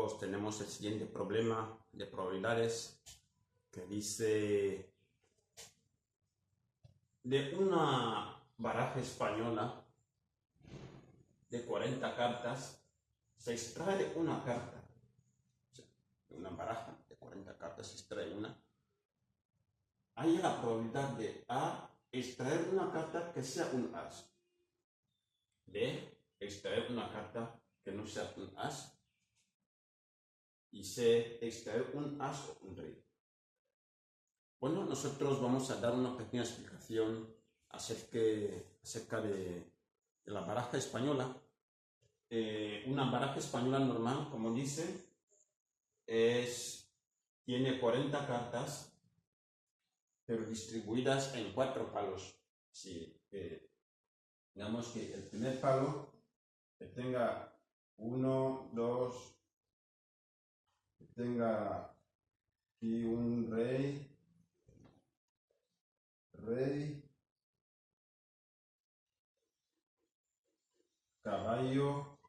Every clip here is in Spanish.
nosotros tenemos el siguiente problema de probabilidades que dice de una baraja española de 40 cartas se extrae una carta. O sea, de una baraja de 40 cartas se extrae una. Hay la probabilidad de A, extraer una carta que sea un as. B, extraer una carta que no sea un as. Y C, extraer un as o un rey. Bueno, nosotros vamos a dar una pequeña explicación acerca de la baraja española. Una baraja española normal, como dice, tiene 40 cartas, pero distribuidas en 4 palos. Sí, digamos que el primer palo que tenga 1, 2, que tenga aquí un rey, caballo,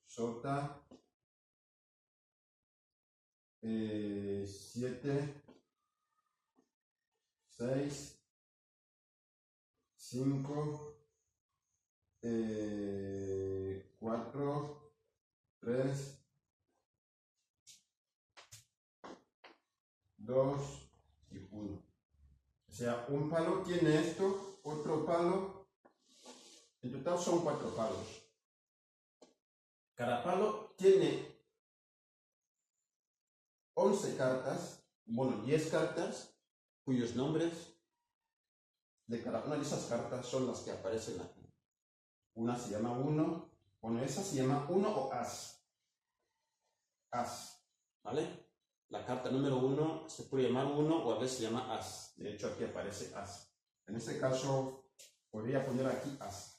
sota, 7, 6, 5, 4, 3, 2 y 1. O sea, un palo tiene esto, otro palo. En total son 4 palos. Cada palo tiene 11 cartas, bueno, 10 cartas, cuyos nombres de cada una de esas cartas son las que aparecen aquí. Una se llama 1, bueno, esa se llama 1 o as. As, ¿vale? La carta número 1 se puede llamar 1 o a veces se llama as. De hecho, aquí aparece as. En este caso, podría poner aquí as.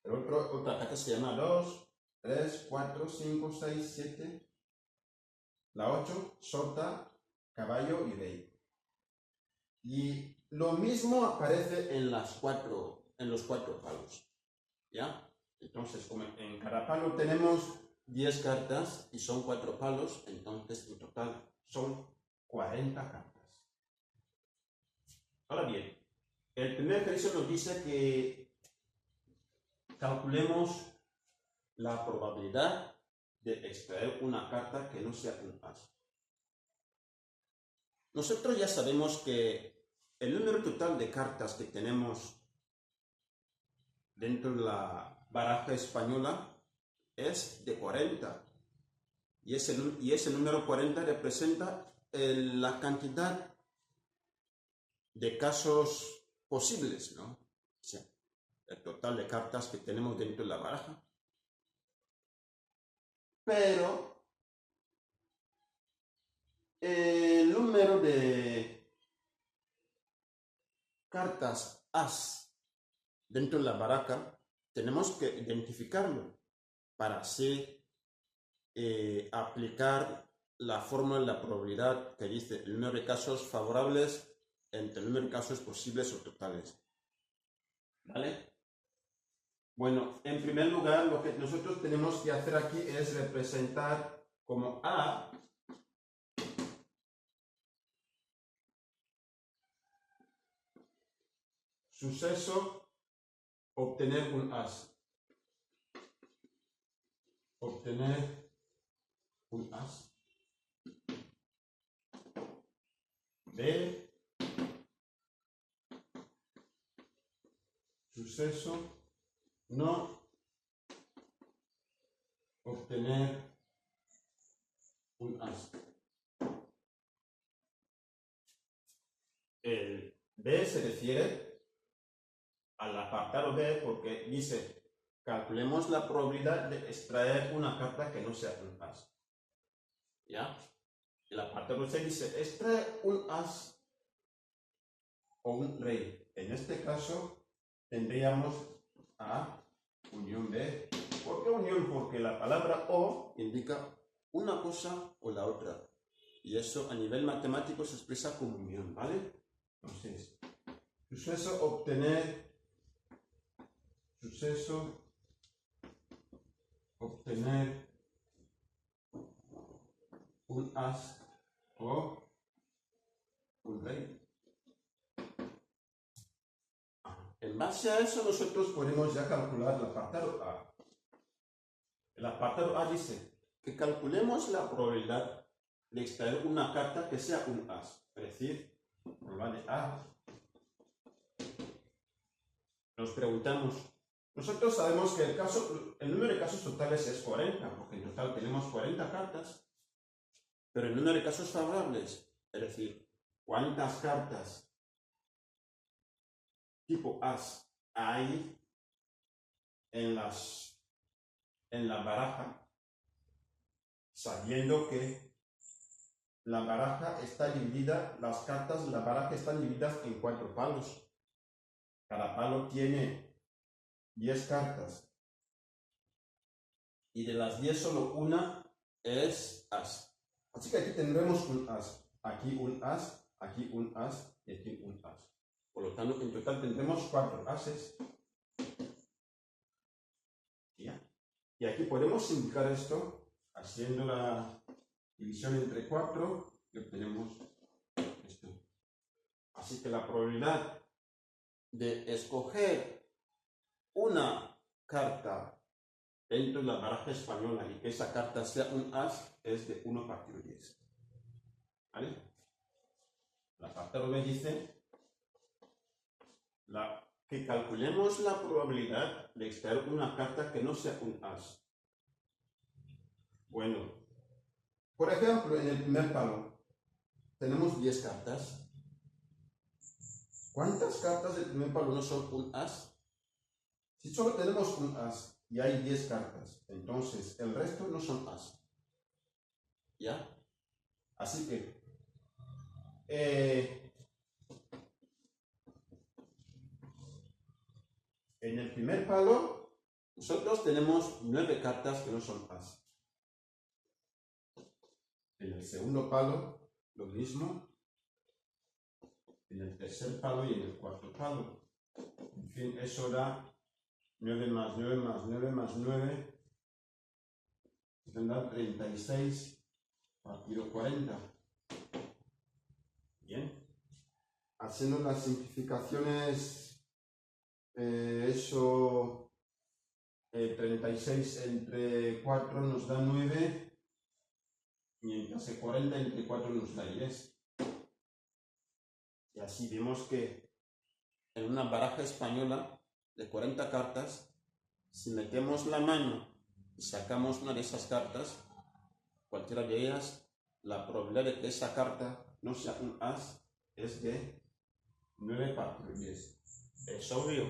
Otra carta se llama 2, 3, 4, 5, 6, 7. La 8, sota, caballo y rey. Y lo mismo aparece en los 4 palos. ¿Ya? Entonces, como en cada palo tenemos 10 cartas y son 4 palos, entonces en total son 40 cartas. Ahora bien, el primer ejercicio nos dice que calculemos la probabilidad de extraer una carta que no sea un as. Nosotros ya sabemos que el número total de cartas que tenemos dentro de la baraja española es de 40. Y ese número 40 representa la cantidad de casos posibles, ¿no? O sea, el total de cartas que tenemos dentro de la baraja. Pero el número de cartas as dentro de la baraja tenemos que identificarlo para así aplicar la fórmula de la probabilidad que dice el número de casos favorables entre el número de casos posibles o totales. ¿Vale? Bueno, en primer lugar, lo que nosotros tenemos que hacer aquí es representar como A suceso obtener un as. Obtener un as. B, suceso no obtener un as. El B se refiere al apartado B porque dice calculemos la probabilidad de extraer una carta que no sea un as. ¿Ya? El apartado C dice extrae un as o un rey. En este caso tendríamos A unión B. ¿Por qué unión? Porque la palabra o indica una cosa o la otra. Y eso a nivel matemático se expresa como unión, ¿vale? Entonces, suceso suceso, obtener un as o un rey. En base a eso nosotros podemos ya calcular el apartado A. El apartado A dice que calculemos la probabilidad de extraer una carta que sea un as, es decir, probabilidad de A. Nos preguntamos, nosotros sabemos que el número de casos totales es 40, porque en total tenemos 40 cartas, pero el número de casos favorables, es decir, cuántas cartas tipo as hay en la baraja, sabiendo que la baraja está dividida, las cartas de la baraja están divididas en 4 palos. Cada palo tiene 10 cartas. Y de las 10 solo una es as. Así que aquí tendremos un as. Aquí un as, aquí un as y aquí un as. Por lo tanto, en total tendremos 4 ases. ¿Ya? Y aquí podemos indicar esto haciendo la división entre 4 y obtenemos esto. Así que la probabilidad de escoger una carta dentro de la baraja española y que esa carta sea un as es de 1 partido 10. ¿Vale? La parte B dice que calculemos la probabilidad de extraer una carta que no sea un as. Bueno, por ejemplo, en el primer palo tenemos 10 cartas. ¿Cuántas cartas del primer palo no son un as? Si solo tenemos un as y hay 10 cartas, entonces el resto no son as. ¿Ya? Así que en el primer palo nosotros tenemos 9 cartas que no son as. En el segundo palo lo mismo. En el tercer palo y en el cuarto palo. En fin, eso da 9 más 9 más 9 más 9. Tendrá 36 partido 40. Bien. Haciendo las simplificaciones, eso 36 entre 4 nos da 9, mientras que 40 entre 4 nos da 10. Y así vemos que en una baraja española de 40 cartas, si metemos la mano y sacamos una de esas cartas, cualquiera de ellas, la probabilidad de que esa carta no sea un as es de 9 partido 10. Es obvio.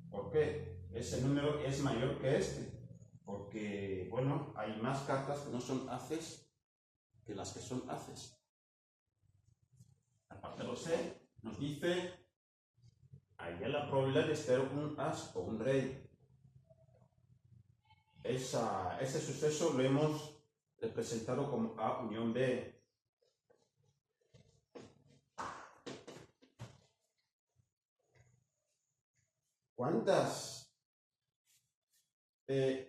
¿Por qué? Ese número es mayor que este. Porque, bueno, hay más cartas que no son aces que las que son aces. La parte C nos dice, ahí es la probabilidad de ser un as o un rey. Ese suceso lo hemos representado como A unión B. ¿Cuántas?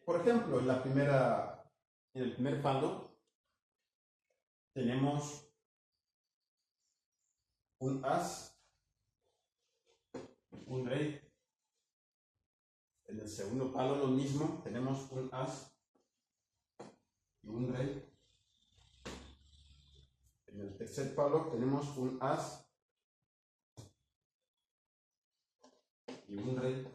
Por ejemplo, en el primer palo tenemos un as, un rey. En el segundo palo lo mismo, tenemos un as y un rey. En el tercer palo tenemos un as y un rey.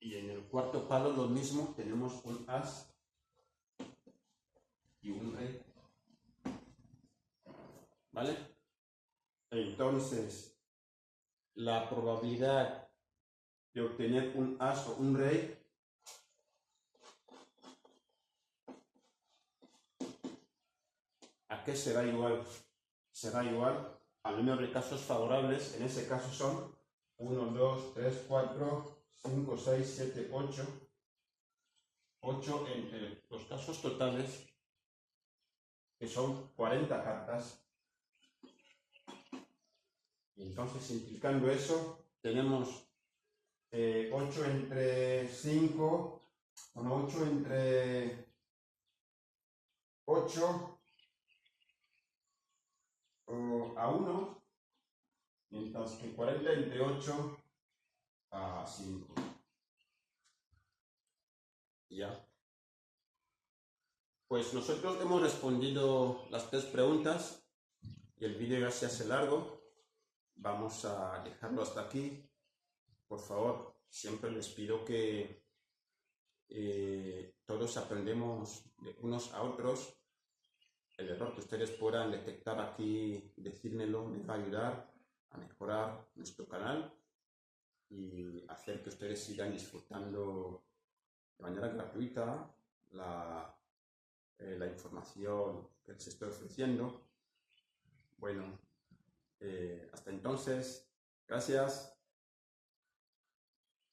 Y en el cuarto palo lo mismo, tenemos un as y un rey. ¿Vale? Entonces, la probabilidad de obtener un as o un rey ¿a qué será igual? Será igual al número de casos favorables. En ese caso son 1, 2, 3, 4, 5, 6, 7, 8. 8 entre los casos totales, que son 40 cartas. Y entonces, simplificando eso, tenemos 8 entre 5, bueno, 8 entre 8 a 1, mientras que 40 entre 8 a 5. Ya. Pues nosotros hemos respondido las 3 preguntas y el vídeo ya se hace largo. Vamos a dejarlo hasta aquí. Por favor, siempre les pido que todos aprendemos de unos a otros. El error que ustedes puedan detectar aquí, decírmelo, me va a ayudar a mejorar nuestro canal y hacer que ustedes sigan disfrutando de manera gratuita la información que les estoy ofreciendo. Bueno, hasta entonces, gracias.